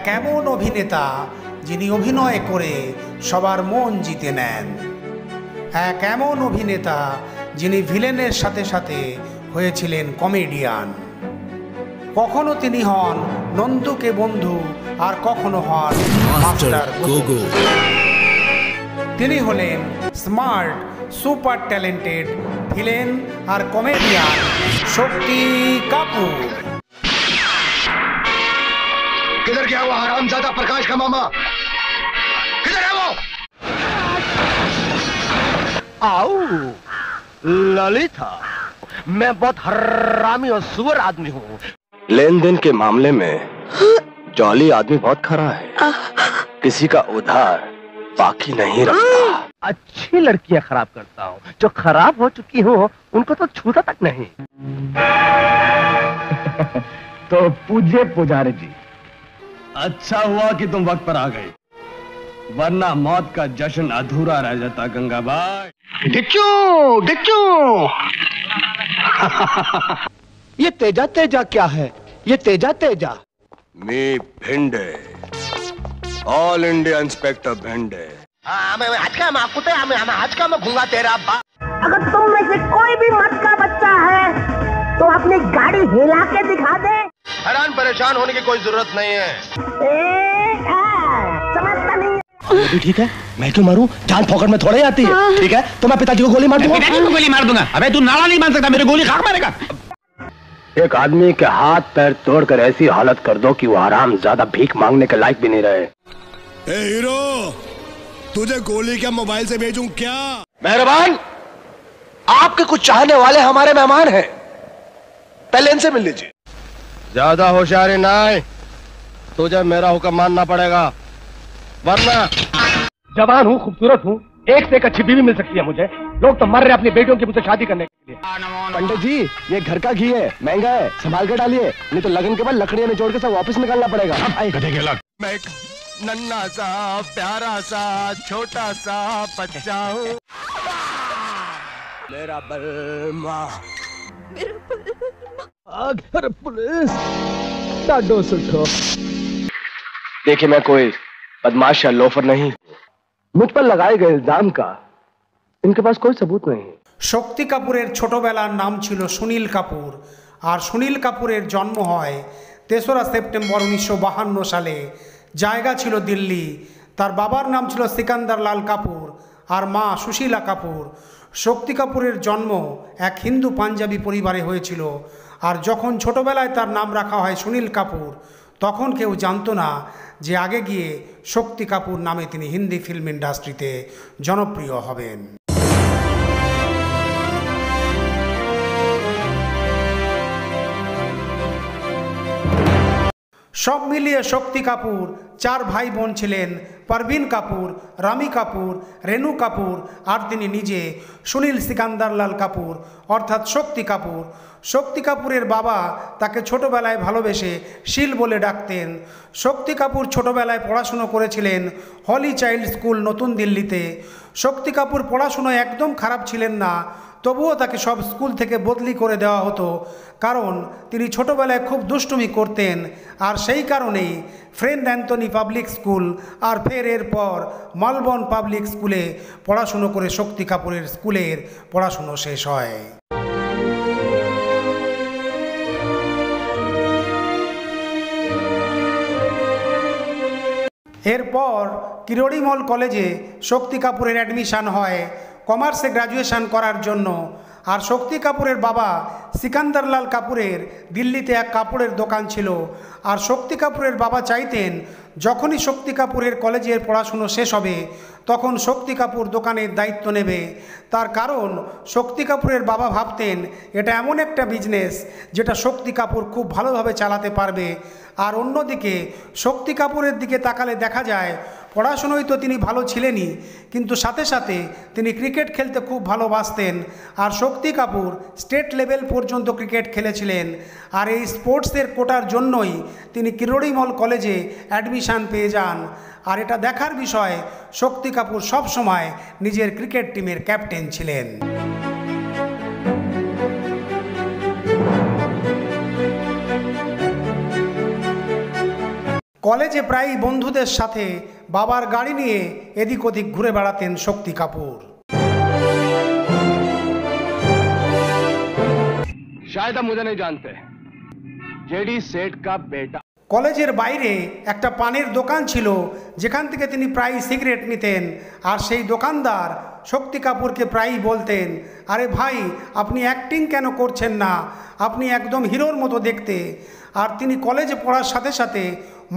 এক এমন অভিনেতা যিনি অভিনয় করে সবার মন জিতে নেন, এক এমন অভিনেতা যিনি ভিলেনের সাথে সাথে হয়েছিলেন কমেডিয়ান। কখনো তিনি হন নন্দুকে বন্ধু, আর কখনো হন মাস্টার গোগো। তিনি হলেন স্মার্ট, সুপার ট্যালেন্টেড ভিলেন আর কমেডিয়ান শক্তি কাপুর। किधर गया वो हरामजादा प्रकाश का मामा? किधर है वो? आओ ललिता, मैं बहुत हरामी और सुअर आदमी हूँ। लेन देन के मामले में जॉली आदमी बहुत खरा है, किसी का उधार बाकी नहीं रखता। अच्छी लड़कियां खराब करता हूँ, जो खराब हो चुकी हो उनको तो छूता तक नहीं। तो पूज्य पुजारी जी, अच्छा हुआ कि तुम वक्त पर आ गए, वरना मौत का जश्न अधूरा रह जाता गंगाबाई। डिक्चू डिक्चू ये तेजा तेजा क्या है? ये तेजा तेजा मी Bhinde, all India inspector Bhinde. आज का मैं कुत्ते आज का मैं घूंगा तेरा अब्बा। अगर तुम में से कोई भी मत का बच्चा है तो अपनी गाड़ी हिला के दिखा दे। हैरान परेशान होने की कोई जरूरत नहीं है। समझता नहीं। भी ठीक है, मैं क्यों मारूं? जान पॉकेट में थोड़ा ही आती है। ठीक है, तो मैं पिताजी को गोली मार दूंगा। पिताजी को गोली मार दूंगा? अबे तू नाला नहीं मान सकता, मेरे गोली खाक मारेगा। एक आदमी के हाथ पैर तोड़कर ऐसी हालत कर दो कि वो आराम ज्यादा भीख मांगने के लायक भी नहीं रहे। ए हीरो, तुझे गोली क्या मोबाइल से भेजूं क्या? मेहरबान, आपके कुछ चाहने वाले हमारे मेहमान हैं, पहले इनसे मिल लीजिए। ज्यादा होशियारी नहीं, तुझे मेरा हुक्म मानना पड़ेगा, वरना जवान हूँ, खूबसूरत हूँ, एक से एक अच्छी बीवी मिल सकती है मुझे। लोग तो मर रहे अपनी बेटियों की मुझसे शादी करने के लिए। पंडित जी, ये घर का घी है, महंगा है, संभाल कर डालिए, नहीं तो लगन के बाद लकड़ियां निचोड़ के सब वापस निकालना पड़ेगा। मैं एक नन्हा सा प्यारा सा छोटा सा बच्चा हूँ, मेरा बलमा। घर पुलिस डाडो सुठो। देखिए, मैं कोई बदमाश या लोफर नहीं, मुझ पर लगाए गए इल्जाम का इनके पास कोई सबूत नहीं। শক্তি কাপুরের ছোটবেলার নাম ছিল সুনীল কাপুর, আর সুনীল কাপুরের জন্ম হয় 3রা সেপ্টেম্বর 1952 সালে। জায়গা ছিল দিল্লি। তার বাবার নাম ছিল সিকান্দার লাল কাপুর আর মা সুশীলা কাপুর। শক্তি কাপুরের জন্ম এক হিন্দু পাঞ্জাবি পরিবারে হয়েছিল, আর যখন ছোটবেলায় তার নাম রাখা হয় সুনীল কাপুর, তখন কেউ জানতো না যে আগে গিয়ে শক্তি কাপুর নামে তিনি হিন্দি ফিল্ম ইন্ডাস্ট্রিতে জনপ্রিয় হবেন। সব মিলিয়ে শক্তি কাপুর 4 ভাই বোন ছিলেন: পারভিন কাপুর, রামি কাপুর, রেনু কাপুর, আর তিনি নিজে সুনীল সিকান্দারলাল কাপুর অর্থাৎ শক্তি কাপুর। শক্তি কাপুরের বাবা তাকে ছোটবেলায় ভালোবেসে শিল বলে ডাকতেন। শক্তি কাপুর ছোটবেলায় পড়াশুনো করেছিলেন হলি চাইল্ড স্কুল, নতুন দিল্লিতে। শক্তি কাপুর পড়াশুনোয় একদম খারাপ ছিলেন না, তবুও তাকে সব স্কুল থেকে বদলি করে দেওয়া হতো, কারণ তিনি ছোটবেলায় খুব দুষ্টুমি করতেন। আর সেই কারণেই ফ্রেন্ড অ্যান্থনি পাবলিক স্কুল আর ফের এরপর মালবন পাবলিক স্কুলে পড়াশুনো করে শক্তি কাপুরের স্কুলের পড়াশুনো শেষ হয়। এরপর কিরোড়িমল কলেজে শক্তি কাপুরের অ্যাডমিশান হয় কমার্সে গ্র্যাজুয়েশন করার জন্য। আর শক্তি কাপুরের বাবা সিকান্দারলাল কাপুরের দিল্লিতে এক কাপড়ের দোকান ছিল, আর শক্তি কাপুরের বাবা চাইতেন যখনই শক্তি কাপুরের কলেজের পড়াশুনো শেষ হবে তখন শক্তি কাপুর দোকানের দায়িত্ব নেবে। তার কারণ শক্তি কাপুরের বাবা ভাবতেন এটা এমন একটা বিজনেস যেটা শক্তি কাপুর খুব ভালোভাবে চালাতে পারবে। আর অন্যদিকে শক্তি কাপুরের দিকে তাকালে দেখা যায় পড়াশুনোয় তো তিনি ভালো ছিলেনই, কিন্তু সাথে সাথে তিনি ক্রিকেট খেলতে খুব ভালোবাসতেন। আর শক্তি কাপুর স্টেট লেভেল পর্যন্ত ক্রিকেট খেলেছিলেন। আর এই স্পোর্টসের কোটার জন্যই তিনি কিরোড়িমল কলেজে অ্যাডমিশান পেয়ে যান। আর এটা দেখার বিষয়, শক্তি কাপুর সব সময় নিজের ক্রিকেট টিমের ক্যাপ্টেন ছিলেন। কলেজে প্রায়ই বন্ধুদের সাথে বাবার গাড়ি নিয়ে এদিক ওদিক ঘুরে বেড়াতেন শক্তি কাপুর। शायद आप मुझे नहीं जानते, जेडी सेठ का बेटा। কলেজের বাইরে একটা পানের দোকান ছিল যেখান থেকে তিনি প্রায়ই সিগারেট নিতেন, আর সেই দোকানদার শক্তি কাপুরকে প্রায়ই বলতেন, আরে ভাই আপনি অ্যাক্টিং কেন করছেন না, আপনি একদম হিরোর মতো দেখতে। আর তিনি কলেজে পড়ার সাথে সাথে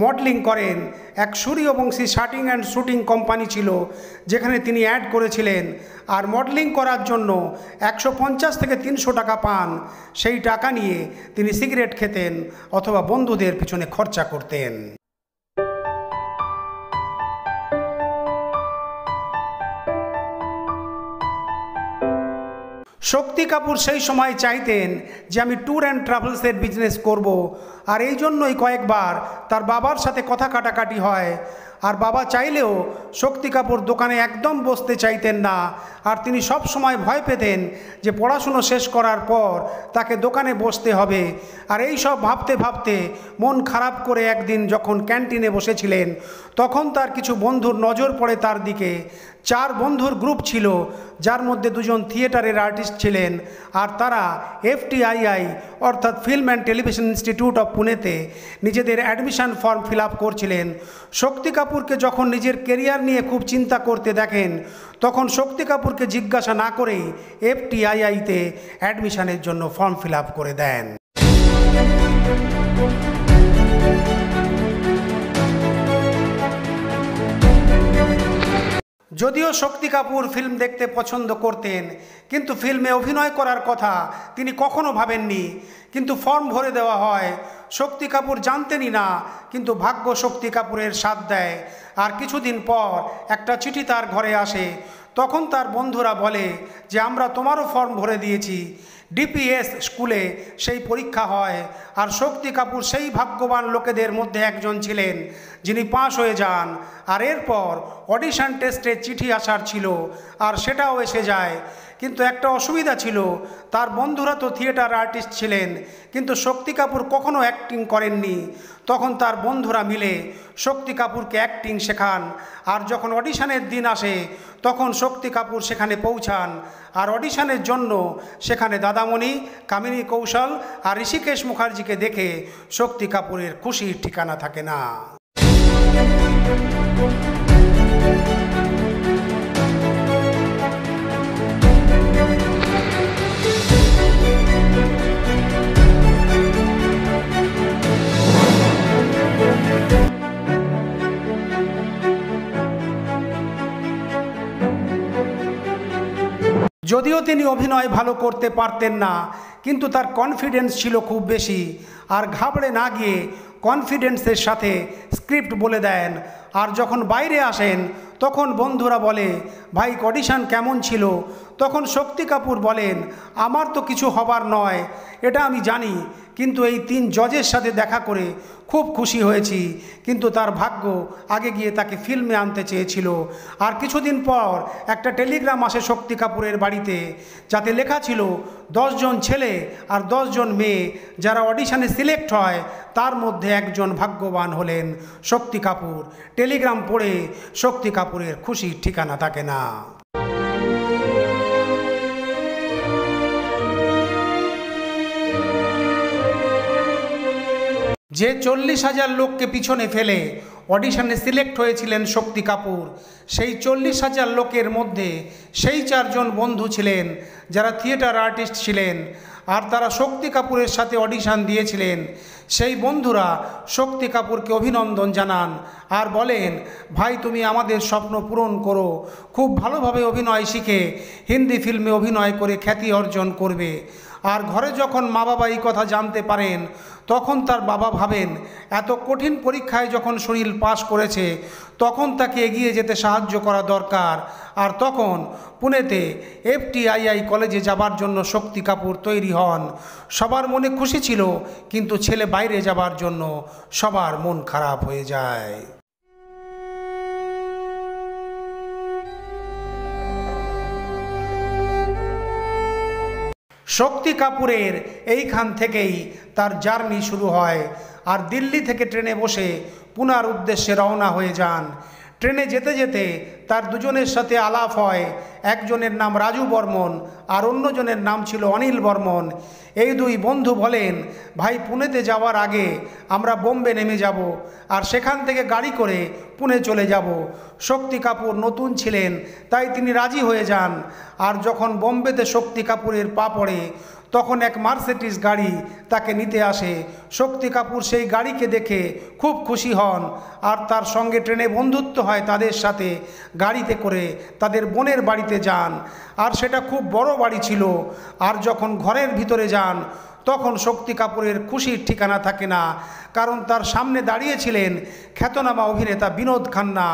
মডেলিং করেন। এক সূর্যবংশী শার্টিং অ্যান্ড শুটিং কোম্পানি ছিল যেখানে তিনি অ্যাড করেছিলেন, আর মডেলিং করার জন্য 150 থেকে 300 টাকা পান। সেই টাকা নিয়ে তিনি সিগারেট খেতেন অথবা বন্ধুদের পিছনে খরচা করতেন। শক্তি কাপুর সেই সময় চাইতেন যে আমি ট্যুর অ্যান্ড ট্রাভেলসের বিজনেস করব, আর এই জন্যই কয়েকবার তার বাবার সাথে কথা কাটাকাটি হয়। আর বাবা চাইলেও শক্তি কাপুর দোকানে একদম বসতে চাইতেন না, আর তিনি সব সময় ভয় পেতেন যে পড়াশুনো শেষ করার পর তাকে দোকানে বসতে হবে। আর এই সব ভাবতে ভাবতে মন খারাপ করে একদিন যখন ক্যান্টিনে বসেছিলেন, তখন তার কিছু বন্ধুর নজর পড়ে তার দিকে। 4 বন্ধুর গ্রুপ ছিল, যার মধ্যে 2জন থিয়েটারের আর্টিস্ট ছিলেন, আর তারা FTII অর্থাৎ film and television institute of পুনেতে নিজেদের অ্যাডমিশন ফর্ম ফিল আপ করছিলেন। শক্তি কাপুরকে যখন নিজের কেরিয়ার নিয়ে খুব চিন্তা করতে দেখেন, তখন শক্তি কাপুরকে জিজ্ঞাসা না করেই FTII-তে অ্যাডমিশনের জন্য ফর্ম ফিল আপ করে দেন। যদিও শক্তি কাপুর ফিল্ম দেখতে পছন্দ করতেন, কিন্তু ফিল্মে অভিনয় করার কথা তিনি কখনো ভাবেননি। কিন্তু ফর্ম ভরে দেওয়া হয়। শক্তি কাপুর জানতেনই না, কিন্তু ভাগ্য শক্তি কাপুরের সাথ দেয়। আর কিছুদিন পর একটা চিঠি তার ঘরে আসে। তখন তার বন্ধুরা বলে যে আমরা তোমারও ফর্ম ভরে দিয়েছি। DPS স্কুলে সেই পরীক্ষা হয়, আর শক্তি কাপুর সেই ভাগ্যবান লোকেদের মধ্যে একজন ছিলেন যিনি পাশ হয়ে যান। আর এরপর অডিশন টেস্টে চিঠি আসার ছিল, আর সেটাও এসে যায়। কিন্তু একটা অসুবিধা ছিল, তার বন্ধুরা তো থিয়েটার আর্টিস্ট ছিলেন, কিন্তু শক্তি কাপুর কখনো অ্যাক্টিং করেননি। তখন তার বন্ধুরা মিলে শক্তি কাপুরকে অ্যাক্টিং শেখান। আর যখন অডিশনের দিন আসে, তখন শক্তি কাপুর সেখানে পৌঁছান। আর অডিশনের জন্য সেখানে দাদামণি, কামিনী কৌশল আর ঋষিকেশ মুখার্জিকে দেখে শক্তি কাপুরের খুশির ঠিকানা থাকে না। যদিও তিনি অভিনয় ভালো করতে পারতেন না, কিন্তু তার কনফিডেন্স ছিল খুব বেশি। আর ঘাবড়ে না গিয়ে কনফিডেন্সের সাথে স্ক্রিপ্ট বলে দেন। আর যখন বাইরে আসেন, তখন বন্ধুরা বলে, ভাই অডিশন কেমন ছিল? তখন শক্তি কাপুর বলেন, আমার তো কিছু হবার নয়, এটা আমি জানি, কিন্তু এই 3 জজের সাথে দেখা করে খুব খুশি হয়েছি। কিন্তু তার ভাগ্য আগে গিয়ে তাকে ফিল্মে আনতে চেয়েছিল। আর কিছুদিন পর একটা টেলিগ্রাম আসে শক্তি কাপুরের বাড়িতে, যাতে লেখা ছিল 10 জন ছেলে আর 10 জন মেয়ে যারা অডিশনে সিলেক্ট হয়, তার মধ্যে একজন ভাগ্যবান হলেন শক্তি কাপুর। টেলিগ্রাম পড়ে শক্তি কাপুরের খুশির ঠিকানা থাকে না। যে 40,000 লোককে পিছনে ফেলে অডিশনে সিলেক্ট হয়েছিলেন শক্তি কাপুর, সেই 40,000 লোকের মধ্যে সেই 4 জন বন্ধু ছিলেন যারা থিয়েটার আর্টিস্ট ছিলেন, আর তারা শক্তি কাপুরের সাথে অডিশন দিয়েছিলেন। সেই বন্ধুরা শক্তি কাপুরকে অভিনন্দন জানান আর বলেন, ভাই তুমি আমাদের স্বপ্ন পূরণ করো, খুব ভালোভাবে অভিনয় শিখে হিন্দি ফিল্মে অভিনয় করে খ্যাতি অর্জন করবে। আর ঘরে যখন মা বাবা এই কথা জানতে পারেন, তখন তার বাবা ভাবেন এত কঠিন পরীক্ষায় যখন সুনীল পাশ করেছে, তখন তাকে এগিয়ে যেতে সাহায্য করা দরকার। আর তখন পুনেতে FTII কলেজে যাবার জন্য শক্তি কাপুর তৈরি হন। সবার মনে খুশি ছিল, কিন্তু ছেলে বাইরে যাবার জন্য সবার মন খারাপ হয়ে যায়। শক্তি কাপুরের এইখান থেকেই তার জার্নি শুরু হয় আর দিল্লি থেকে ট্রেনে বসে পুনার উদ্দেশ্যে রওনা হয়ে যান। ট্রেনে যেতে যেতে তার দুজনের সাথে আলাপ হয়। একজনের নাম রাজু বর্মন আর অন্যজনের নাম ছিল অনিল বর্মন। এই দুই বন্ধু বলেন, ভাই পুনেতে যাওয়ার আগে আমরা বোম্বে নেমে যাব আর সেখান থেকে গাড়ি করে পুনে চলে যাব। শক্তি কাপুর নতুন ছিলেন তাই তিনি রাজি হয়ে যান। আর যখন বোম্বেতে শক্তি কাপুরের পা পড়ে তখন এক মার্সিডিজ গাড়ি তাকে নিতে আসে। শক্তি কাপুর সেই গাড়িকে দেখে খুব খুশি হন আর তার সঙ্গে ট্রেনে বন্ধুত্ব হয় তাদের সাথে। গাড়িতে করে তাদের বোনের বাড়িতে যান আর সেটা খুব বড় বাড়ি ছিল। আর যখন ঘরের ভিতরে যান তখন শক্তি কাপুরের খুশির ঠিকানা থাকে না, কারণ তার সামনে দাঁড়িয়েছিলেন খ্যাতনামা অভিনেতা বিনোদ খান্না।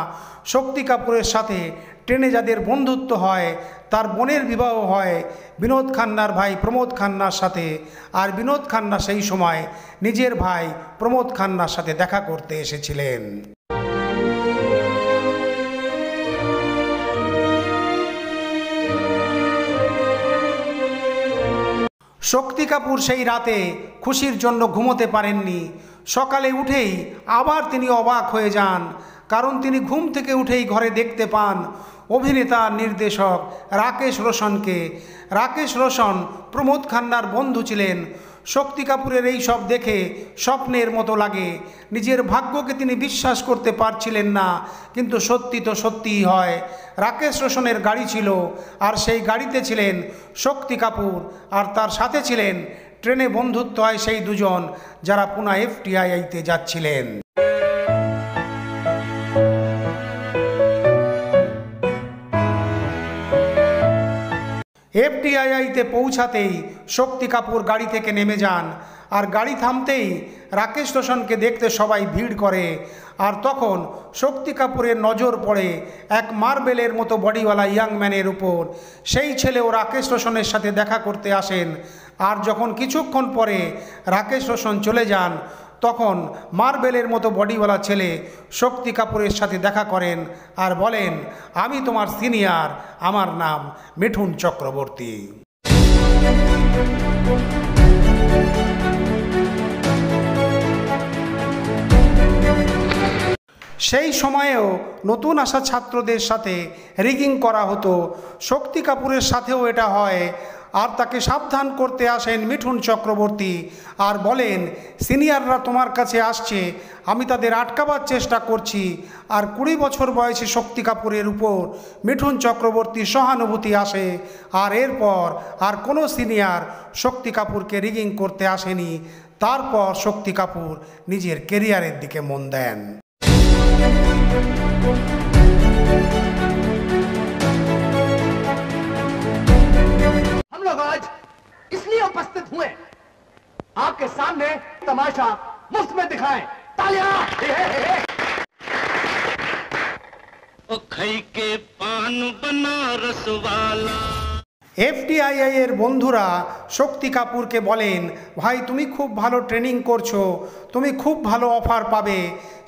শক্তি কাপুরের সাথে ট্রেনে যাদের বন্ধুত্ব হয় তার বোনের বিবাহ হয় বিনোদ খান্নার ভাই প্রমোদ খান্নার সাথে। আর বিনোদ খান্না সেই সময় নিজের ভাই প্রমোদ খান্নার সাথে দেখা করতে এসেছিলেন। শক্তি কাপুর সেই রাতে খুশির জন্য ঘুমোতে পারেননি। সকালে উঠেই আবার তিনি অবাক হয়ে যান, কারণ তিনি ঘুম থেকে উঠেই ঘরে দেখতে পান অভিনেতা নির্দেশক রাকেশ রোশনকে। রাকেশ রোশন প্রমোদ খান্নার বন্ধু ছিলেন। শক্তি কাপুরের এই সব দেখে স্বপ্নের মতো লাগে। নিজের ভাগ্যকে তিনি বিশ্বাস করতে পারছিলেন না, কিন্তু সত্যি তো সত্যিই হয়। রাকেশ রোশনের গাড়ি ছিল আর সেই গাড়িতে ছিলেন শক্তি কাপুর আর তার সাথে ছিলেন ট্রেনে বন্ধুত্ব হয় সেই দুজন যারা পুনা FTII-তে যাচ্ছিলেন। FTII-তে পৌঁছাতেই শক্তি কাপুর গাড়ি থেকে নেমে যান আর গাড়ি থামতেই রাকেশ রোশনকে দেখতে সবাই ভিড় করে। আর তখন শক্তি কাপুরের নজর পড়ে এক মার্বেলের মতো বডিওয়ালা ইয়াং ম্যানের উপর। সেই ছেলেও রাকেশ রোশনের সাথে দেখা করতে আসেন। আর যখন কিছুক্ষণ পরে রাকেশ রোশন চলে যান তখন মার্বেলের মতো বডিওয়ালা ছেলে শক্তি কাপুরের সাথে দেখা করেন আর বলেন, আমি তোমার সিনিয়র, আমার নাম মিঠুন চক্রবর্তী। সেই সময়েও নতুন আসা ছাত্রদের সাথে রিগিং করা হতো। শক্তি কাপুরের সাথেও এটা হয়। আর তাকে সাবধান করতে আসেন মিঠুন চক্রবর্তী আর বলেন, সিনিয়ররা তোমার কাছে আসছে, আমি তাদের আটকাবার চেষ্টা করছি। আর 20 বছর বয়সী শক্তি কাপুরের উপর মিঠুন চক্রবর্তী সহানুভূতি আসে। আর এরপর আর কোনো সিনিয়র শক্তি কাপুরকে রিগিং করতে আসেনি। তারপর শক্তি কাপুর নিজের কেরিয়ারের দিকে মন দেন। हम लोग आज इसलिए उपस्थित हुए आपके सामने तमाशा मुफ्त में दिखाएं। तालियां! ओ खई के पान बनारस वाला। FTII এর বন্ধুরা শক্তি কাপুরকে বলেন, ভাই তুমি খুব ভালো ট্রেনিং করছো, তুমি খুব ভালো অফার পাবে।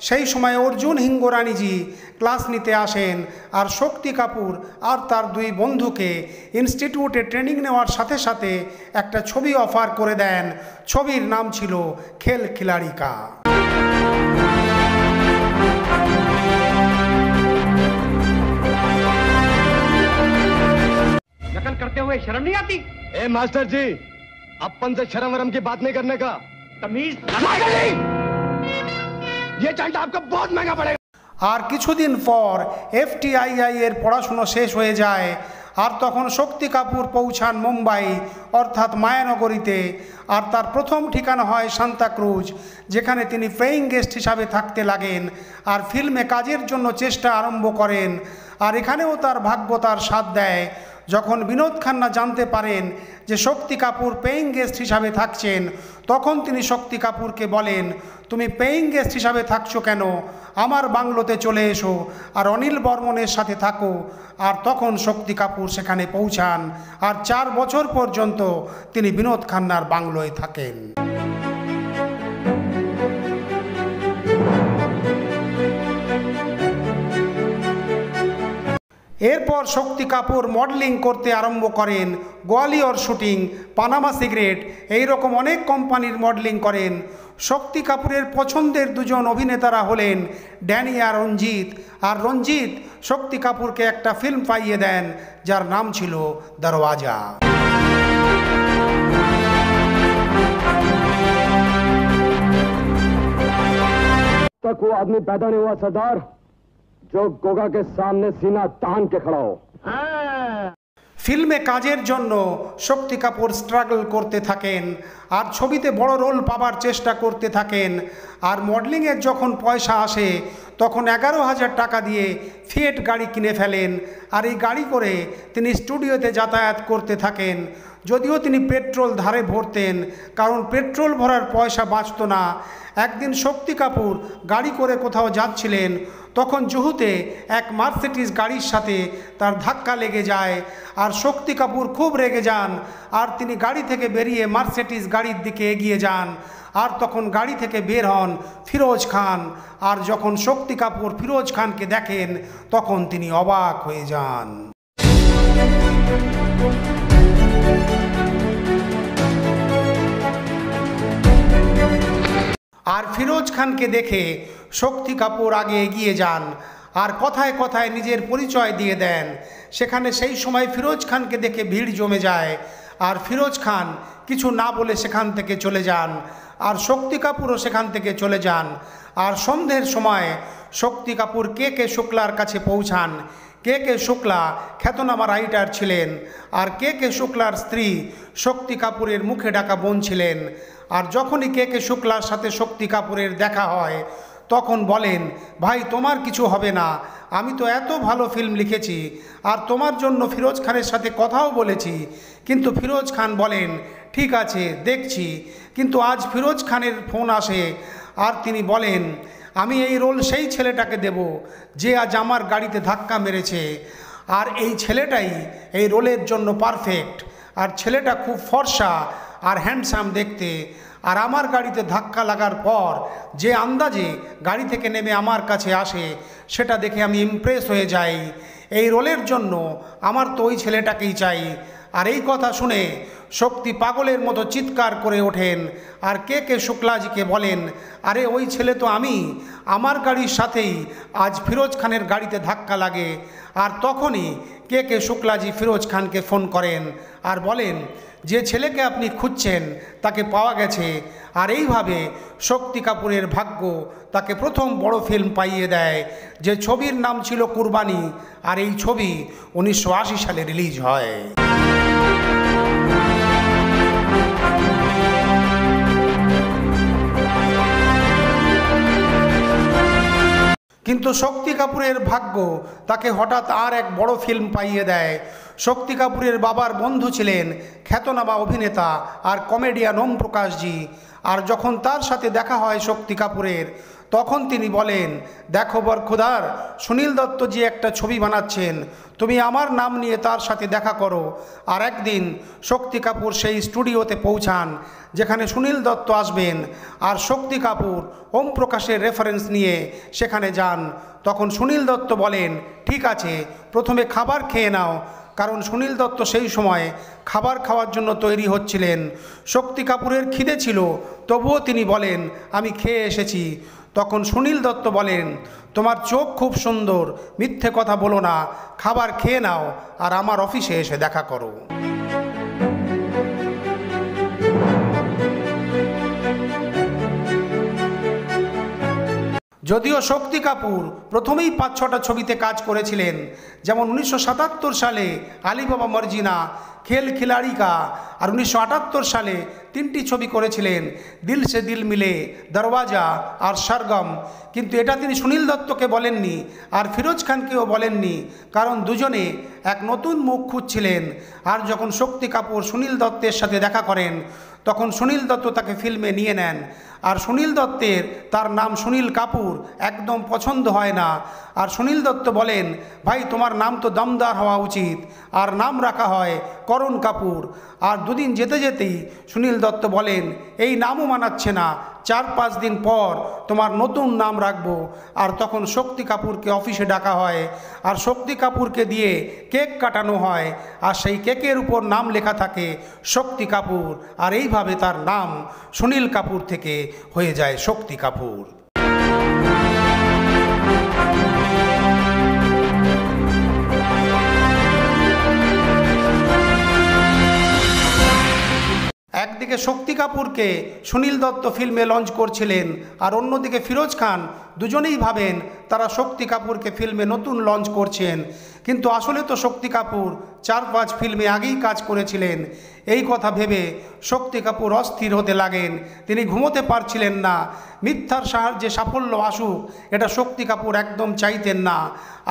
সেই সময় অর্জুন হিঙ্গরানিজি ক্লাস নিতে আসেন আর শক্তি কাপুর আর তার দুই বন্ধুকে ইনস্টিটিউটে ট্রেনিং নেওয়ার সাথে সাথে একটা ছবি অফার করে দেন। ছবির নাম ছিল খেল খিলাড়ি কা। नकल करते हुए शर्म नहीं आती? ए मास्टर जी, अपन से शर्म वरम की बात नहीं करने का तमीज। ये चांटा आपको बहुत महंगा पड़ेगा। আর কিছুদিন পর FTII এর পড়াশুনো শেষ হয়ে যায় আর তখন শক্তি কাপুর পৌঁছান মুম্বাই অর্থাৎ মায়ানগরীতে। আর তার প্রথম ঠিকানা হয় সান্তাক্রুজ, যেখানে তিনি পেইং গেস্ট হিসাবে থাকতে লাগেন আর ফিল্মে কাজের জন্য চেষ্টা আরম্ভ করেন। আর এখানেও তার ভাগ্য তার সাথ দেয়। যখন বিনোদ খান্না জানতে পারেন যে শক্তি কাপুর পেইং গেস্ট হিসাবে থাকছেন, তখন তিনি শক্তি কাপুরকে বলেন, তুমি পেইং গেস্ট হিসাবে থাকছো কেন, আমার বাংলোতে চলে এসো আর অনিল বর্মনের সাথে থাকো। আর তখন শক্তি কাপুর সেখানে পৌঁছান আর 4 বছর পর্যন্ত তিনি বিনোদ খান্নার বাংলোয় থাকেন। এরপর শক্তি কাপুর মডেলিং করতে আরম্ভ করেন, গোয়ালিয়র শুটিং, পানামা সিগারেট, এইরকম অনেক কোম্পানির মডেলিং করেন। শক্তি কাপুরের পছন্দের দুজন অভিনেতারা হলেন ড্যানি আর রঞ্জিত। আর রঞ্জিত শক্তি কাপুরকে একটা ফিল্ম পাইয়ে দেন যার নাম ছিল দরওয়াজা। तक वो आदमी पैदा नहीं हुआ सरदार जो गोगा के सामने सीना तान के खड़ा हो। ফিল্মে কাজের জন্য শক্তি কাপুর স্ট্রাগল করতে থাকেন আর ছবিতে বড় রোল পাবার চেষ্টা করতে থাকেন। আর মডেলিংয়ের যখন পয়সা আসে তখন 11,000 টাকা দিয়ে ফিয়েট গাড়ি কিনে ফেলেন। আর এই গাড়ি করে তিনি স্টুডিওতে যাতায়াত করতে থাকেন। যদিও তিনি পেট্রোল ধারে ভরতেন, কারণ পেট্রোল ভরার পয়সা বাঁচত না। একদিন শক্তি কাপুর গাড়ি করে কোথাও যাচ্ছিলেন, তখন জুহুতে এক মার্সিডিজ গাড়ির সাথে তার ধাক্কা লেগে যায়। আর শক্তি কাপুর খুব রেগে যান আর তিনি গাড়ি থেকে বেরিয়ে মার্সিডিজ গাড়ির দিকে এগিয়ে যান। আর তখন গাড়ি থেকে বের হন ফিরোজ খান। আর যখন শক্তি কাপুর ফিরোজ খানকে দেখেন তখন তিনি অবাক হয়ে যান। আর ফিরোজ খানকে দেখে শক্তি কাপুর আগে এগিয়ে যান আর কথায় কথায় নিজের পরিচয় দিয়ে দেন। সেখানে সেই সময় ফিরোজ খানকে দেখে ভিড় জমে যায় আর ফিরোজ খান কিছু না বলে সেখান থেকে চলে যান। আর শক্তি কাপুরও সেখান থেকে চলে যান। আর সন্ধ্যের সময় শক্তি কাপুর কে কে শুক্লার কাছে পৌঁছান। কে কে শুক্লা খ্যাতনামা রাইটার ছিলেন আর কে কে শুক্লার স্ত্রী শক্তি কাপুরের মুখে ডাকা বোন ছিলেন। আর যখনই কে কে শুক্লার সাথে শক্তি কাপুরের দেখা হয় তখন বলেন, ভাই তোমার কিছু হবে না, আমি তো এত ভালো ফিল্ম লিখেছি আর তোমার জন্য ফিরোজ খানের সাথে কথাও বলেছি। কিন্তু ফিরোজ খান বলেন, ঠিক আছে দেখছি। কিন্তু আজ ফিরোজ খানের ফোন আসে আর তিনি বলেন, আমি এই রোল সেই ছেলেটাকে দেব যে আজ আমার গাড়িতে ধাক্কা মেরেছে। আর এই ছেলেটাই এই রোলের জন্য পারফেক্ট। আর ছেলেটা খুব ফর্সা আর হ্যান্ডসাম দেখতে। আর আমার গাড়িতে ধাক্কা লাগার পর যে আন্দাজে গাড়ি থেকে নেমে আমার কাছে আসে সেটা দেখে আমি ইমপ্রেস হয়ে যাই। এই রোলের জন্য আমার তো ওই ছেলেটাকেই চাই। আর এই কথা শুনে শক্তি পাগলের মতো চিৎকার করে ওঠেন আর কে কে শুক্লাজিকে বলেন, আরে ওই ছেলে তো আমি, আমার গাড়ির সাথেই আজ ফিরোজ খানের গাড়িতে ধাক্কা লাগে। আর তখনই কে কে শুক্লাজি ফিরোজ খানকে ফোন করেন আর বলেন, যে ছেলেকে আপনি খুঁজছেন তাকে পাওয়া গেছে। আর এইভাবে শক্তি কাপুরের ভাগ্য তাকে প্রথম বড় ফিল্ম পাইয়ে দেয়, যে ছবির নাম ছিল কুরবানি। আর এই ছবি 1980 সালে রিলিজ হয়। কিন্তু শক্তি কাপুরের ভাগ্য তাকে হঠাৎ আর এক বড় ফিল্ম পাইয়ে দেয়। শক্তি কাপুরের বাবার বন্ধু ছিলেন খ্যাতনামা অভিনেতা আর কমেডিয়ান ওম প্রকাশজি। আর যখন তার সাথে দেখা হয় শক্তি কাপুরের, তখন তিনি বলেন, দেখো বরখুদার, সুনীল দত্তজি একটা ছবি বানাচ্ছেন, তুমি আমার নাম নিয়ে তার সাথে দেখা করো। আর একদিন শক্তি কাপুর সেই স্টুডিওতে পৌঁছান যেখানে সুনীল দত্ত আসবেন। আর শক্তি কাপুর ওম প্রকাশের রেফারেন্স নিয়ে সেখানে যান। তখন সুনীল দত্ত বলেন, ঠিক আছে প্রথমে খাবার খেয়ে নাও, কারণ সুনীল দত্ত সেই সময় খাবার খাওয়ার জন্য তৈরি হচ্ছিলেন। শক্তি কাপুরের খিদে ছিল, তবুও তিনি বলেন, আমি খেয়ে এসেছি। তখন সুনীল দত্ত বলেন, তোমার চোখ খুব সুন্দর, মিথ্যে কথা বলো না, খাবার খেয়ে নাও আর আমার অফিসে এসে দেখা করো। যদিও শক্তি কাপুর প্রথমেই 5-6টা ছবিতে কাজ করেছিলেন, যেমন 1977 সালে আলিবাবা মর্জিনা, খেল খিলাড়ি কা, আর 1978 সালে 3টি ছবি করেছিলেন, দিল সে দিল মিলে, দরওয়াজা আর সরগম। কিন্তু এটা তিনি সুনীল দত্তকে বলেননি আর ফিরোজ খানকেও বলেননি, কারণ দুজনে এক নতুন মুখ খুঁজছিলেন। আর যখন শক্তি কাপুর সুনীল দত্তের সাথে দেখা করেন তখন সুনীল দত্ত তাকে ফিল্মে নিয়ে নেন। আর সুনীল দত্তের তার নাম সুনীল কাপুর একদম পছন্দ হয় না। আর সুনীল দত্ত বলেন, ভাই তোমার নাম তো দমদার হওয়া উচিত, আর নাম রাখা হয় করণ কাপুর। আর দুদিন যেতে যেতেই সুনীল দত্ত বলেন, এই নামও মানাচ্ছে না, 4-5 দিন পর তোমার নতুন নাম রাখবো। আর তখন শক্তি কাপুরকে অফিসে ডাকা হয়, আর শক্তি কাপুরকে দিয়ে কেক কাটানো হয়, আর সেই কেকের উপর নাম লেখা থাকে শক্তি কাপুর। আর এইভাবে তার নাম সুনীল কাপুর থেকে হয়ে যায় শক্তি কাপুর। একদিকে শক্তি কাপুরকে সুনীল দত্ত ফিল্মে লঞ্চ করছিলেন, আর অন্যদিকে ফিরোজ খান, দুজনেই ভাবেন তারা শক্তি কাপুরকে ফিল্মে নতুন লঞ্চ করছেন। কিন্তু আসলে তো শক্তি কাপুর 4-5 ফিল্মে আগেই কাজ করেছিলেন। এই কথা ভেবে শক্তি কাপুর অস্থির হতে লাগেন, তিনি ঘুমোতে পারছিলেন না। মিথ্যার সাহায্যে সাফল্য আসুক এটা শক্তি কাপুর একদম চাইতেন না,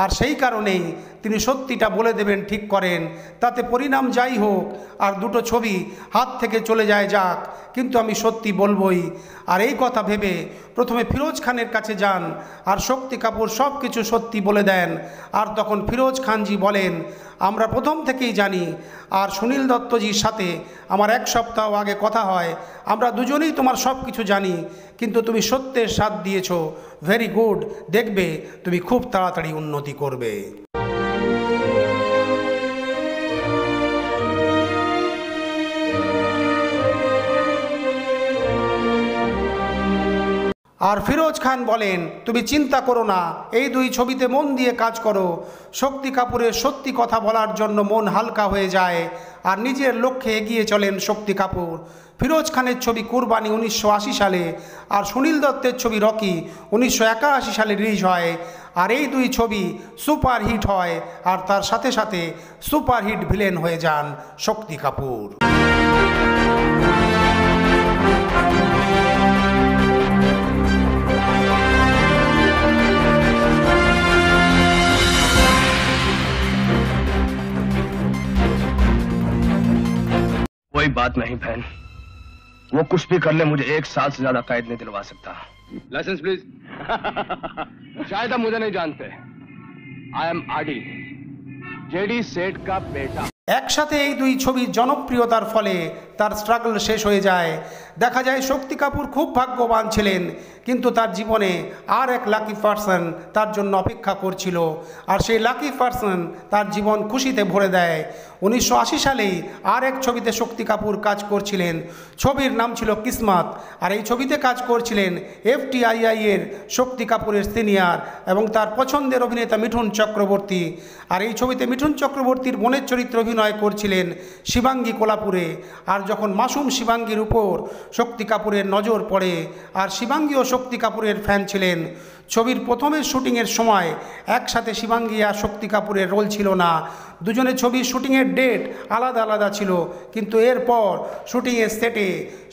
আর সেই কারণেই তিনি সত্যিটা বলে দেবেন ঠিক করেন, তাতে পরিণাম যাই হোক, আর দুটো ছবি হাত থেকে চলে যায় যাক, কিন্তু আমি সত্যি বলবই। আর এই কথা ভেবে প্রথমে ফিরোজ খানের কাছে যান, আর শক্তি কাপুর সব কিছু সত্যি বলে দেন। আর তখন ফিরোজ খানজি বলেন, আমরা প্রথম থেকেই জানি, আর সুনীল দত্তজির সাথে আমার 1 সপ্তাহ আগে কথা হয়, আমরা দুজনেই তোমার সব কিছু জানি, কিন্তু তুমি সত্যের সাথ দিয়েছ। ভেরি গুড, দেখবে তুমি খুব তাড়াতাড়ি উন্নতি করবে। আর ফিরোজ খান বলেন, তুমি চিন্তা করো না, এই 2 ছবিতে মন দিয়ে কাজ করো। শক্তি কাপুরের সত্যি কথা বলার জন্য মন হালকা হয়ে যায়, আর নিজের লক্ষ্যে এগিয়ে চলেন শক্তি কাপুর। ফিরোজ খানের ছবি কুরবানি 1980 সালে, আর সুনীল দত্তের ছবি রকি 1981 সালে রিলিজ হয়। আর এই 2 ছবি সুপার হিট হয়, আর তার সাথে সাথে সুপার হিট ভিলেন হয়ে যান শক্তি কাপুর। कोई बात नहीं बहन, वो कुछ भी कर ले, मुझे 1 साल से ज्यादा कैद नहीं दिलवा सकता। Licence please. शायद आप मुझे नहीं जानते, आई एम आडी, जेडी सेठ का बेटा। একসাথে এই 2 ছবির জনপ্রিয়তার ফলে তার স্ট্রাগল শেষ হয়ে যায়। দেখা যায় শক্তি কাপুর খুব ভাগ্যবান ছিলেন, কিন্তু তার জীবনে আর এক লাকি পারসন তার জন্য অপেক্ষা করছিল, আর সেই লাকি পারসন তার জীবন খুশিতে ভরে দেয়। 1980 সালেই আর এক ছবিতে শক্তি কাপুর কাজ করছিলেন, ছবির নাম ছিল কিসমত। আর এই ছবিতে কাজ করছিলেন FTII এর শক্তি কাপুরের সিনিয়র এবং তার পছন্দের অভিনেতা মিঠুন চক্রবর্তী। আর এই ছবিতে মিঠুন চক্রবর্তীর বোনের চরিত্র অভিনয় করছিলেন শিবাঙ্গী কোলাপুরে। আর যখন মাসুম শিবাঙ্গীর উপর শক্তি কাপুরের নজর পড়ে, আর শিবাঙ্গীও শক্তি কাপুরের ফ্যান ছিলেন। ছবির প্রথমের শুটিংয়ের সময় একসাথে শিবাঙ্গী আর শক্তি কাপুরের রোল ছিল না, দুজনের ছবির শুটিংয়ের ডেট আলাদা আলাদা ছিল। কিন্তু এরপর শুটিংয়ের সেটে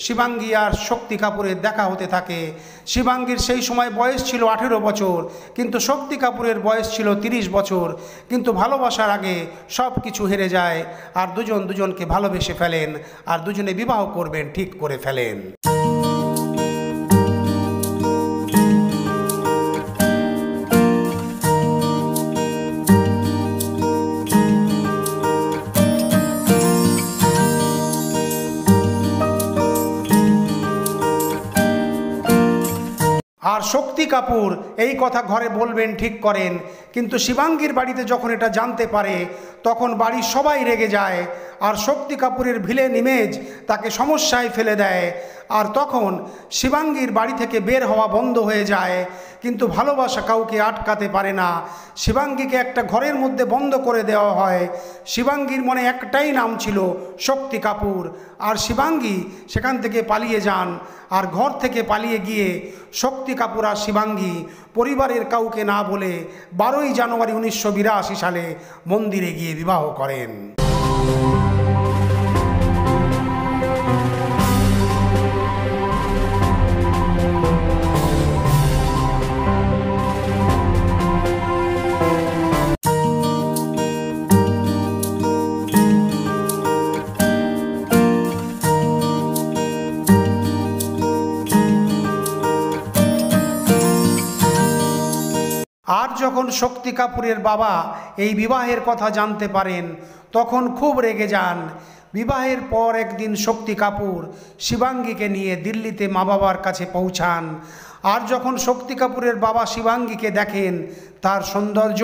শিবাঙ্গী আর শক্তি কাপুরের দেখা হতে থাকে। শিবাঙ্গীর সেই সময় বয়স ছিল 18 বছর, কিন্তু শক্তি কাপুরের বয়স ছিল 30 বছর। কিন্তু ভালোবাসার আগে সব কিছু হেরে যায়, আর দুজন দুজনকে ভালোবেসে ফেলেন, আর দুজনে বিবাহ করবেন ঠিক করে ফেলেন। আর শক্তি কাপুর এই কথা ঘরে বলবেন ঠিক করেন, কিন্তু শিবাঙ্গীর বাড়িতে যখন এটা জানতে পারে তখন বাড়ির সবাই রেগে যায়, আর শক্তি কাপুরের ভিলেন ইমেজ তাকে সমস্যায় ফেলে দেয়। আর তখন শিবাঙ্গীর বাড়ি থেকে বের হওয়া বন্ধ হয়ে যায়। কিন্তু ভালোবাসা কাউকে আটকাতে পারে না। শিবাঙ্গীকে একটা ঘরের মধ্যে বন্ধ করে দেওয়া হয়। শিবাঙ্গীর মনে একটাই নাম ছিল শক্তি কাপুর, আর শিবাঙ্গী সেখান থেকে পালিয়ে যান। আর ঘর থেকে পালিয়ে গিয়ে শক্তি কাপুর আর শিবাঙ্গী পরিবারের কাউকে না বলে 12ই জানুয়ারি 1982 সালে মন্দিরে গিয়ে বিবাহ করেন। আর যখন শক্তি কাপুরের বাবা এই বিবাহের কথা জানতে পারেন তখন খুব রেগে যান। বিবাহের পর একদিন শক্তি কাপুর শিবাঙ্গীকে নিয়ে দিল্লিতে মা বাবার কাছে পৌঁছান। আর যখন শক্তি কাপুরের বাবা শিবাঙ্গীকে দেখেন তার সৌন্দর্য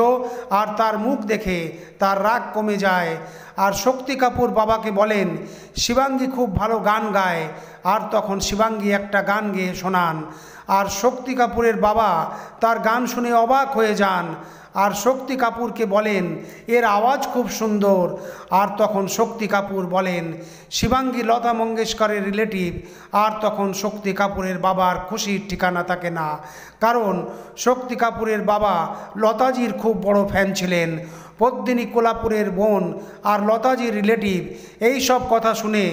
আর তার মুখ দেখে তার রাগ কমে যায়। আর শক্তি কাপুর বাবাকে বলেন শিবাঙ্গী খুব ভালো গান গায়। আর তখন শিবাঙ্গী একটা গান গেয়ে শোনান। আর শক্তি কাপুরের বাবা তার গান শুনে অবাক হয়ে যান আর শক্তি কাপুরকে বলেন এর আওয়াজ খুব সুন্দর। আর তখন শক্তি কাপুর বলেন শিবাঙ্গী লতা মঙ্গেশকরের রিলেটিভ। আর তখন শক্তি কাপুরের বাবার খুশির ঠিকানা থাকে না, কারণ শক্তি কাপুরের বাবা লতাজির খুব বড় ফ্যান ছিলেন। পদ্মিনী কোলাপুরের বোন আর লতাজির রিলেটিভ এই সব কথা শুনে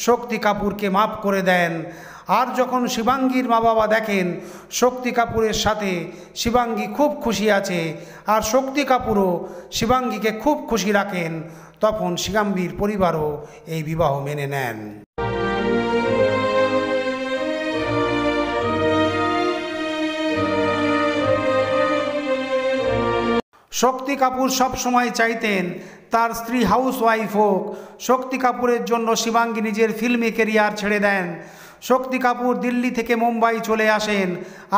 শক্তি কাপুরকে মাফ করে দেন। আর যখন শিবাঙ্গীর মা বাবা দেখেন শক্তি কাপুরের সাথে শিবাঙ্গী খুব খুশি আছে আর শক্তি কাপুরও শিবাঙ্গীকে খুব খুশি রাখেন, তখন শিবাঙ্গীর পরিবারও এই বিবাহ মেনে নেন। শক্তি কাপুর সব সময় চাইতেন তার স্ত্রী হাউস ওয়াইফ হোক। শক্তি কাপুরের জন্য শিবাঙ্গী নিজের ফিল্মি ক্যারিয়ার ছেড়ে দেন। শক্তি কাপুর দিল্লি থেকে মুম্বাই চলে আসেন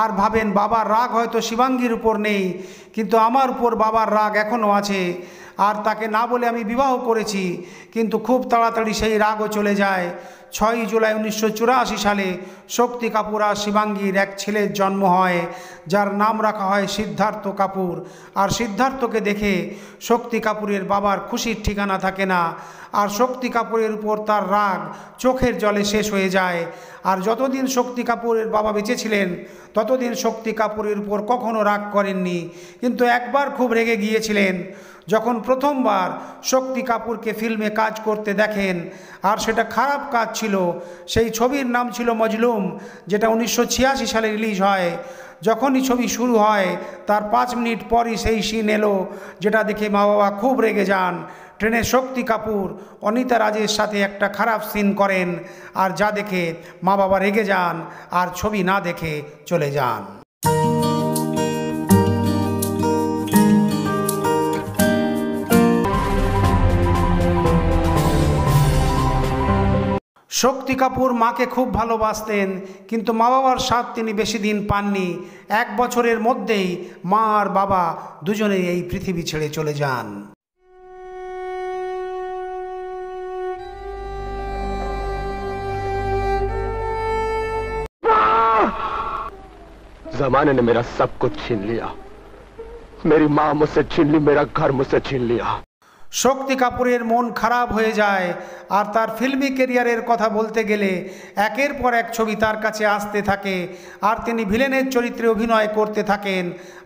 আর ভাবেন বাবার রাগ হয়তো শিবাঙ্গীর উপর নেই, কিন্তু আমার উপর বাবার রাগ এখনও আছে। আর তাকে না বলে আমি বিবাহ করেছি, কিন্তু খুব তাড়াতাড়ি সেই রাগও চলে যায়। 6 জুলাই 1984 সালে শক্তি কাপুর আর শিবাঙ্গীর এক ছেলের জন্ম হয়, যার নাম রাখা হয় সিদ্ধার্থ কাপুর। আর সিদ্ধার্থকে দেখে শক্তি কাপুরের বাবার খুশির ঠিকানা থাকে না, আর শক্তি কাপুরের উপর তার রাগ চোখের জলে শেষ হয়ে যায়। আর যতদিন শক্তি কাপুরের বাবা বেঁচে ছিলেন ততদিন শক্তি কাপুরের উপর কখনো রাগ করেননি, কিন্তু একবার খুব রেগে গিয়েছিলেন যখন প্রথমবার শক্তি কাপুরকে ফিল্মে কাজ করতে দেখেন। আর সেটা খারাপ কাজ ছিল। সেই ছবির নাম ছিল মজলুম, যেটা 1986 সালে রিলিজ হয়। যখনই ছবি শুরু হয় তার 5 মিনিট পরই সেই সিন এলো, যেটা দেখে মা বাবা খুব রেগে যান। ট্রেনে শক্তি কাপুর অনিতা রাজের সাথে একটা খারাপ সিন করেন, আর যা দেখে মা বাবা রেগে যান আর ছবি না দেখে চলে যান। শক্তি কাপুর মাকে খুব ভালোবাসতেন, কিন্তু মা বাবার সাথ তিনি বেশি দিন পাননি। 1 বছরের মধ্যেই মা আর বাবা দুজনেই এই পৃথিবী ছেড়ে চলে যান। जमाने ने मेरा सब कुछ छीन लिया, मेरी माँ मुझसे छीन ली, मेरा घर मुझसे छीन लिया। শক্তি কাপুরের মন খারাপ হয়ে যায় আর তার ফিল্মি ক্যারিয়ারের কথা বলতে গেলে একের পর এক ছবি তার কাছে আসতে থাকে আর তিনি ভিলেনের চরিত্রে অভিনয় করতে থাকেন।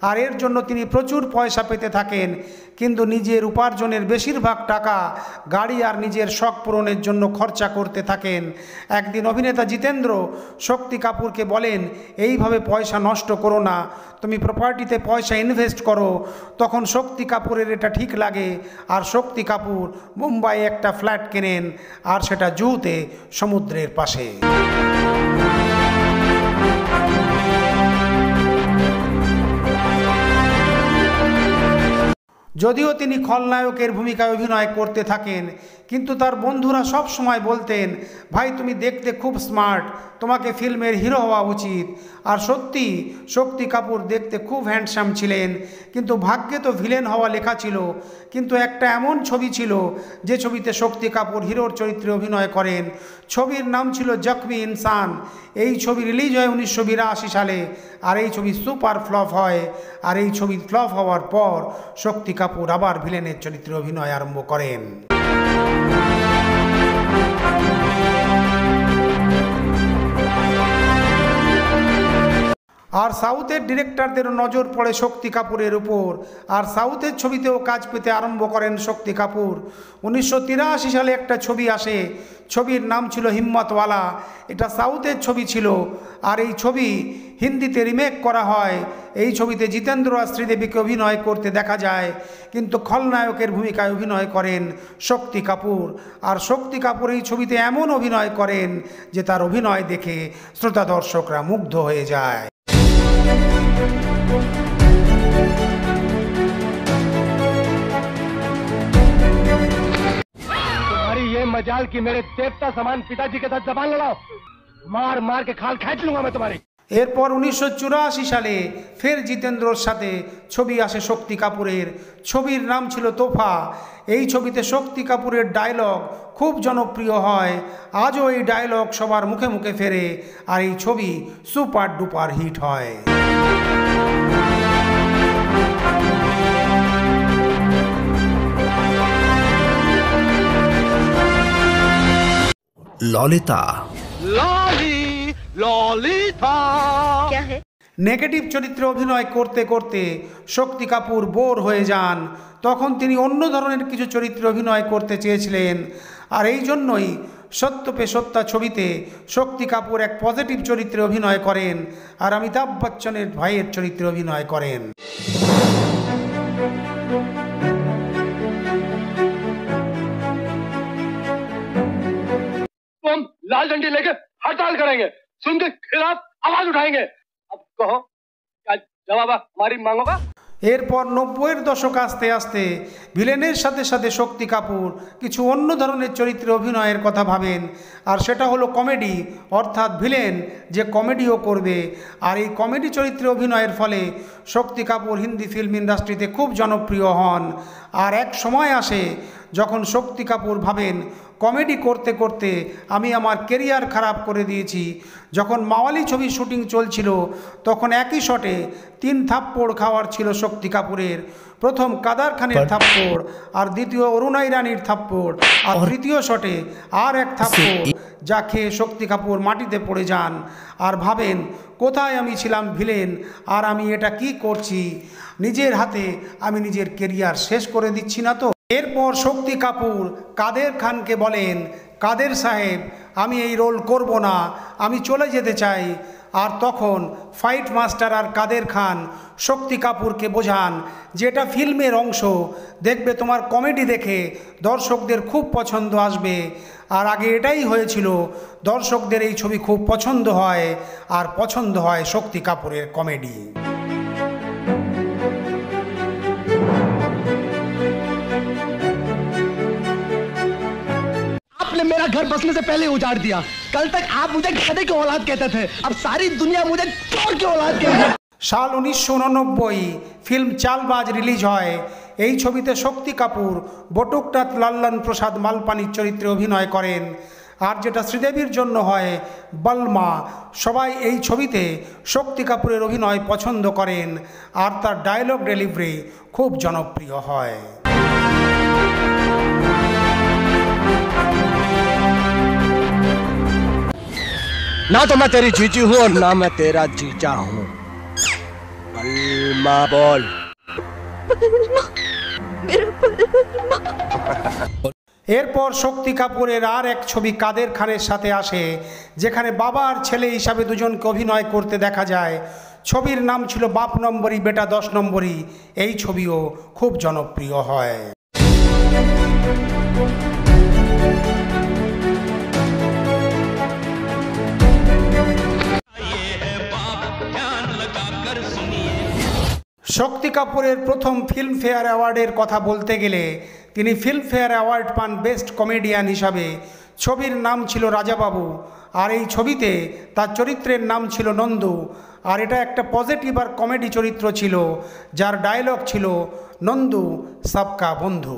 আর এর জন্য তিনি প্রচুর পয়সা পেতে থাকেন, কিন্তু নিজের উপার্জনের বেশিরভাগ টাকা গাড়ি আর নিজের শখ পূরণের জন্য খরচা করতে থাকেন। একদিন অভিনেতা জিতেন্দ্র শক্তি কাপুরকে বলেন এইভাবে পয়সা নষ্ট করো না, তুমি প্রপার্টিতে পয়সা ইনভেস্ট করো। তখন শক্তি কাপুরের এটা ঠিক লাগে আর শক্তি কাপুর মুম্বাইয়ে একটা ফ্ল্যাট কেনেন, আর সেটা জুহুতে সমুদ্রের পাশে। যদিও তিনি খলনায়কের ভূমিকায় অভিনয় করতে থাকেন, কিন্তু তার বন্ধুরা সব সময় বলতেন ভাই তুমি দেখতে খুব স্মার্ট, তোমাকে ফিল্মের হিরো হওয়া উচিত। আর সত্যি শক্তি কাপুর দেখতে খুব হ্যান্ডসাম ছিলেন, কিন্তু ভাগ্যে তো ভিলেন হওয়া লেখা ছিল। কিন্তু একটা এমন ছবি ছিল যে ছবিতে শক্তি কাপুর হিরোর চরিত্রে অভিনয় করেন। ছবির নাম ছিল জখমি ইনসান। এই ছবি রিলিজ হয় 1982 সালে, আর এই ছবি সুপার ফ্লপ হয়। আর এই ছবি ফ্লপ হওয়ার পর শক্তি কাপুর আবার ভিলেনের চরিত্রে অভিনয় আরম্ভ করেন। আর সাউথের ডিরেক্টরদেরও নজর পড়ে শক্তি কাপুরের উপর, আর সাউথের ছবিতেও কাজ পেতে আরম্ভ করেন শক্তি কাপুর। 1983 সালে একটা ছবি আসে, ছবির নাম ছিল হিম্মতওয়ালা। এটা সাউথের ছবি ছিল, আর এই ছবি হিন্দিতে রিমেক করা হয়। এই ছবিতে জিতেন্দ্র আর শ্রীদেবীকে অভিনয় করতে দেখা যায়, কিন্তু খলনায়কের ভূমিকায় অভিনয় করেন শক্তি কাপুর। আর শক্তি কাপুর এই ছবিতে এমন অভিনয় করেন যে তার অভিনয় দেখে শ্রোতা দর্শকরা মুগ্ধ হয়ে যায়। मजाल की मेरे देवता समान पिताजी के साथ जबान लड़ाओ, मार मार के खाल खींच लूंगा मैं तुम्हारी। এরপর 1984 সালে ফের জিতেন্দ্রর সাথে ছবি আসে শক্তি কাপুরের। ছবির নাম ছিল তোফা। এই ছবিতে শক্তি কাপুরের ডায়লগ খুব জনপ্রিয় হয়। আজও এই ডায়লগ সবার মুখে মুখে ফেরে, আর এই ছবি সুপার ডুপার হিট হয়। ললিতা ললিতা क्या है? নেগেটিভ চরিত্রে অভিনয় করতে করতে শক্তি কাপুর বোর হয়ে যান। তখন তিনি অন্য ধরনের কিছু চরিত্রে অভিনয় করতে চেয়েছিলেন, আর এই জন্যই সত্য পে সত্য ছবিতে শক্তি কাপুর এক পজিটিভ চরিত্রে অভিনয় করেন, আর অমিতাভ বচ্চনের ভাইয়ের চরিত্রে অভিনয় করেন। हम लाल झंडी लेके हड़ताल करेंगे, सुन के खिलाफ आवाज उठाएंगे। अब कहो क्या जवाब हमारी मांगों का? এরপর 90-এর দশক আসতে আসতে ভিলেনের সাথে সাথে শক্তি কাপুর কিছু অন্য ধরনের চরিত্রে অভিনয়ের কথা ভাবেন, আর সেটা হলো কমেডি, অর্থাৎ ভিলেন যে কমেডিও করবে। আর এই কমেডি চরিত্রে অভিনয়ের ফলে শক্তি কাপুর হিন্দি ফিল্ম ইন্ডাস্ট্রিতে খুব জনপ্রিয় হন। আর এক সময় আসে যখন শক্তি কাপুর ভাবেন কমেডি করতে করতে আমি আমার কেরিয়ার খারাপ করে দিয়েছি। যখন মাওয়ালি ছবির শুটিং চলছিল তখন একই শটে 3 থাপ্পড় খাওয়ার ছিল শক্তি কাপুরের। প্রথম কাদার খানের থাপ্পড়, আর দ্বিতীয় অরুণা ইরানির থাপ্পড়, আর তৃতীয় শটে আর এক থাপ্পড়, যা খেয়ে শক্তি কাপুর মাটিতে পড়ে যান আর ভাবেন কোথায় আমি ছিলাম ভিলেন, আর আমি এটা কি করছি, নিজের হাতে আমি নিজের কেরিয়ার শেষ করে দিচ্ছি না তো। এরপর শক্তি কাপুর কাদের খানকে বলেন, কাদের সাহেব আমি এই রোল করব না, আমি চলে যেতে চাই। আর তখন ফাইট মাস্টার আর কাদের খান শক্তি কাপুরকে বোঝান যে এটা ফিল্মের অংশ, দেখবে তোমার কমেডি দেখে দর্শকদের খুব পছন্দ আসবে। আর আগে এটাই হয়েছিল, দর্শকদের এই ছবি খুব পছন্দ হয়, আর পছন্দ হয় শক্তি কাপুরের কমেডি। आपने मेरा घर बसने से पहले उजाड़ दिया। कल तक आप मुझे गधे की औलाद कहते थे, अब सारी दुनिया मुझे चोर की औलाद कहती है। সাল 1989 ফিল্ম চালবাজ রিলিজ হয়। এই ছবিতে শক্তি কাপুর বটুকনাথ লাল্লান প্রসাদ মালপানির চরিত্রে অভিনয় করেন, আর যেটা শ্রীদেবীর জন্য হয় বলমা। সবাই এই ছবিতে শক্তি কাপুরের অভিনয় পছন্দ করেন, আর তার ডায়লগ ডেলিভারি খুব জনপ্রিয় হয়। ना तो मैं तेरी जीजी हूँ और ना मैं तेरा जीजा हूँ। बलमा बोल। এরপর শক্তি কাপুরের আর এক ছবি কাদের খানের সাথে আসে, যেখানে বাবা আর ছেলে হিসাবে দুজনকে অভিনয় করতে দেখা যায়। ছবির নাম ছিল বাপ নম্বরী বেটা 10 নম্বরী। এই ছবিও খুব জনপ্রিয় হয়। শক্তি কাপুরের প্রথম ফিল্মফেয়ার অ্যাওয়ার্ডের কথা বলতে গেলে তিনি ফিল্মফেয়ার অ্যাওয়ার্ড পান বেস্ট কমেডিয়ান হিসাবে। ছবির নাম ছিল রাজাবাবু, আর এই ছবিতে তার চরিত্রের নাম ছিল নন্দু। আর এটা একটা পজিটিভ আর কমেডি চরিত্র ছিল, যার ডায়লগ ছিল নন্দু সবকা বন্ধু।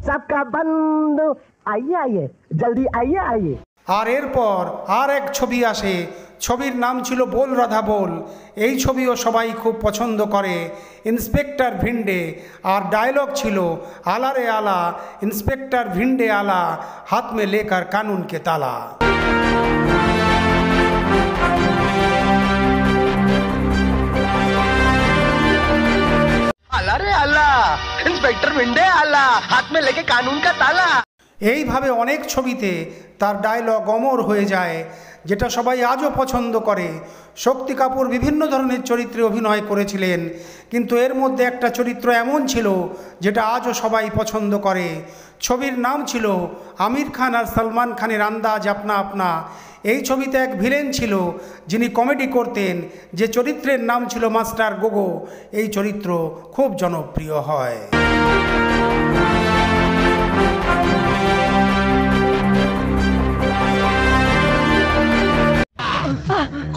सबका बंधु आइए आइए जल्दी आइए आइए। আর এরপর আর এক ছবি আসে, ছবির নাম ছিল बोल राधा बोल। এই ছবিও সবাই খুব পছন্দ করে। ইন্সপেক্টর ভিন্ডে, আর ডায়লগ ছিল आला रे आला इंस्पेक्टर भिंडे आला हाथ में लेकर कानून के ताला। आला रे आला इंस्पेक्टर भिंडे आला हाथ में लेके कानून का ताला। এইভাবে অনেক ছবিতে তার ডায়লগ অমর হয়ে যায়, যেটা সবাই আজও পছন্দ করে। শক্তি কাপুর বিভিন্ন ধরনের চরিত্রে অভিনয় করেছিলেন, কিন্তু এর মধ্যে একটা চরিত্র এমন ছিল যেটা আজও সবাই পছন্দ করে। ছবির নাম ছিল আমির খান আর সলমান খানের আন্দাজ আপনা আপনা। এই ছবিতে এক ভিলেন ছিল যিনি কমেডি করতেন, যে চরিত্রের নাম ছিল মাস্টার গোগো। এই চরিত্র খুব জনপ্রিয় হয়।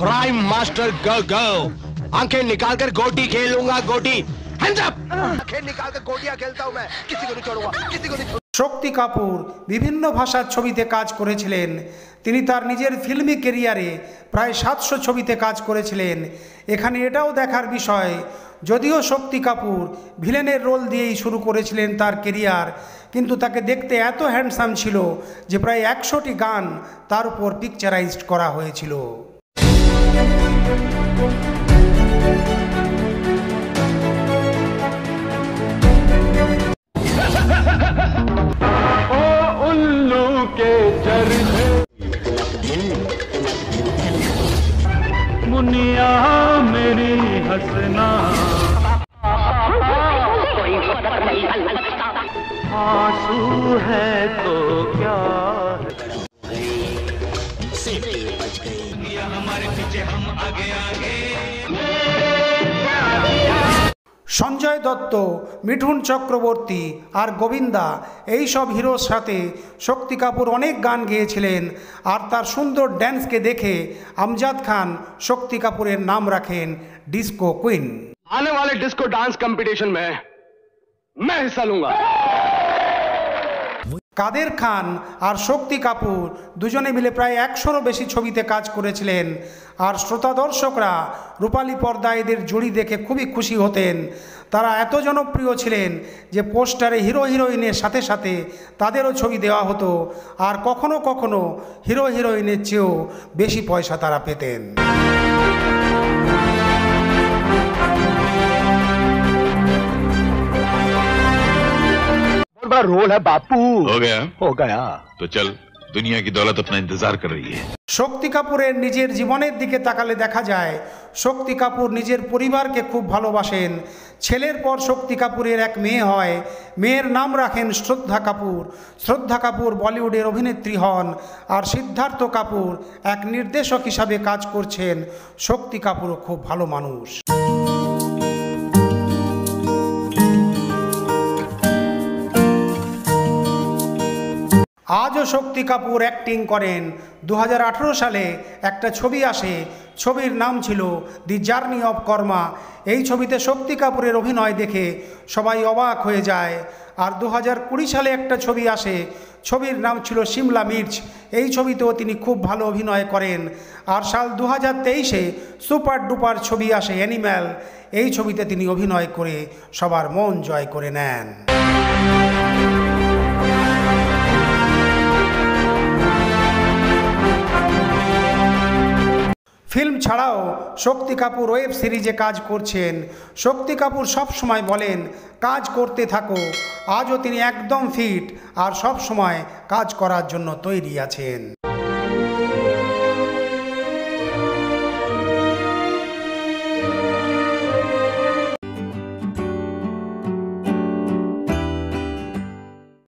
क्राइम मास्टर गो आंखें निकालकर गोटी खेलूंगा, गोटी हैंड्स अप। आंखें निकालकर गोटियां खेलता हूं मैं, किसी को नहीं छोड़ूंगा, किसी को नहीं। শক্তি কাপুর বিভিন্ন ভাষার ছবিতে কাজ করেছিলেন। তিনি তার নিজের ফিল্মি কেরিয়ারে প্রায় 700 ছবিতে কাজ করেছিলেন। এখানে এটাও দেখার বিষয়, যদিও শক্তি কাপুর ভিলেনের রোল দিয়েই শুরু করেছিলেন তার কেরিয়ার, কিন্তু তাকে দেখতে এত হ্যান্ডসাম ছিল যে প্রায় 100টি গান তার উপর পিকচারাইজড করা হয়েছিল। मुनिया मेरी हंसना आंसू है तो क्या हमारे पीछे हम आगे आगे। সঞ্জয় দত্ত, মিঠুন চক্রবর্তী আর গোবিন্দা এই সব হিরোর সাথে শক্তি কাপুর অনেক গান গেয়েছিলেন। আর তার সুন্দর ড্যান্সকে দেখে আমজাদ খান শক্তি কাপুরের নাম রাখেন ডিস্কো কুইন। आने वाले डिस्को डांस कंपटीशन में मैं हिस्सा लूंगा। কাদের খান আর শক্তি কাপুর দুজনে মিলে প্রায় 100রও বেশি ছবিতে কাজ করেছিলেন। আর শ্রোতা দর্শকরা রূপালী পর্দায় এদের জুড়ি দেখে খুবই খুশি হতেন। তারা এত জনপ্রিয় ছিলেন যে পোস্টারে হিরো হিরোইনের সাথে সাথে তাদেরও ছবি দেওয়া হতো। আর কখনো কখনো হিরো হিরোইনের চেয়েও বেশি পয়সা তারা পেতেন। बड़ा रोल है बापू। हो गया तो चल, दुनिया की दौलत अपना इंतजार कर रही है। শক্তি কাপুরের নিজের জীবনের দিকে তাকালে দেখা যায় শক্তি কাপুর নিজের পরিবারকে খুব ভালোবাসেন। ছেলের পর শক্তি কাপুরের এক মেয়ে হয়, মেয়ের নাম রাখেন শ্রদ্ধা কাপুর। শ্রদ্ধা কাপুর বলিউডের অভিনেত্রী হন, আর সিদ্ধার্থ কাপুর এক নির্দেশক হিসাবে কাজ করছেন। শক্তি কাপুরও খুব ভালো মানুষ। আজও শক্তি কাপুর অ্যাক্টিং করেন। 2018 সালে একটা ছবি আসে, ছবির নাম ছিল দি জার্নি অফ কর্মা। এই ছবিতে শক্তি কাপুরের অভিনয় দেখে সবাই অবাক হয়ে যায়। আর 2020 সালে একটা ছবি আসে, ছবির নাম ছিল শিমলা মির্চ। এই ছবিতেও তিনি খুব ভালো অভিনয় করেন। আর সাল 2023-এ সুপার ডুপার ছবি আসে অ্যানিম্যাল। এই ছবিতে তিনি অভিনয় করে সবার মন জয় করে নেন। ফিল্ম ছাড়াও শক্তি কাপুর ওয়েব সিরিজে কাজ করছেন। শক্তি কাপুর সব সময় বলেন, কাজ করতে থাকো। আজও তিনি একদম ফিট আর সব সময় কাজ করার জন্য তৈরি আছেন।